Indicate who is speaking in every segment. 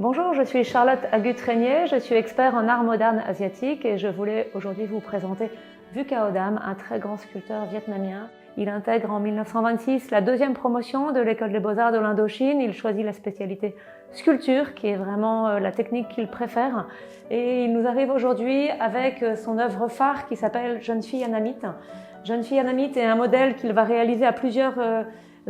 Speaker 1: Bonjour, je suis Charlotte Agut-Régnier, je suis expert en art moderne asiatique et je voulais aujourd'hui vous présenter Vucao Dam, un très grand sculpteur vietnamien. Il intègre en 1926 la deuxième promotion de l'école des beaux-arts de l'Indochine. Il choisit la spécialité sculpture, qui est vraiment la technique qu'il préfère. Et il nous arrive aujourd'hui avec son œuvre phare qui s'appelle Jeune fille anamite. Jeune fille anamite est un modèle qu'il va réaliser à plusieurs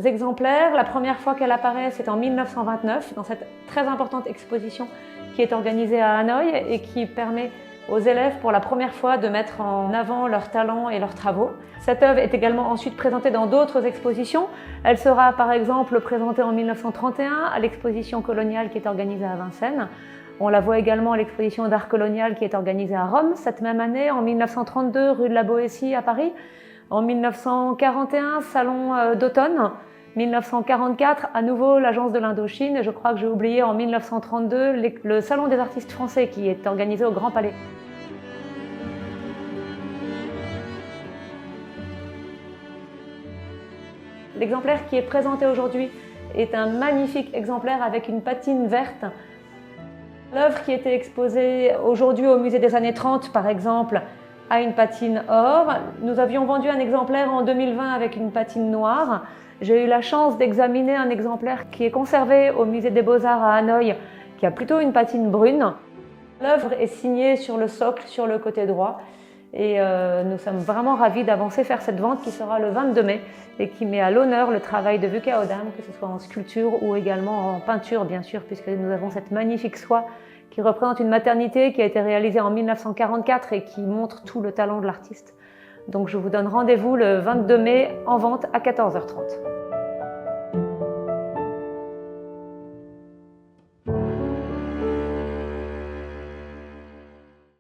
Speaker 1: exemplaires. La première fois qu'elle apparaît, c'est en 1929, dans cette très importante exposition qui est organisée à Hanoï et qui permet aux élèves pour la première fois de mettre en avant leurs talents et leurs travaux. Cette œuvre est également ensuite présentée dans d'autres expositions. Elle sera par exemple présentée en 1931 à l'exposition coloniale qui est organisée à Vincennes. On la voit également à l'exposition d'art colonial qui est organisée à Rome cette même année, en 1932 rue de la Boétie à Paris, en 1941 salon d'automne, 1944 à nouveau l'agence de l'Indochine et je crois que j'ai oublié en 1932 le salon des artistes français qui est organisé au Grand Palais. L'exemplaire qui est présenté aujourd'hui est un magnifique exemplaire avec une patine verte. L'œuvre qui était exposée aujourd'hui au musée des années 30 par exemple a une patine or. Nous avions vendu un exemplaire en 2020 avec une patine noire. J'ai eu la chance d'examiner un exemplaire qui est conservé au musée des Beaux-Arts à Hanoï, qui a plutôt une patine brune. L'œuvre est signée sur le socle, sur le côté droit. Et nous sommes vraiment ravis d'avancer faire cette vente qui sera le 22 mai et qui met à l'honneur le travail de Vucao Dam, que ce soit en sculpture ou également en peinture, bien sûr, puisque nous avons cette magnifique soie qui représente une maternité qui a été réalisée en 1944 et qui montre tout le talent de l'artiste. Donc je vous donne rendez-vous le 22 mai en vente à 14h30.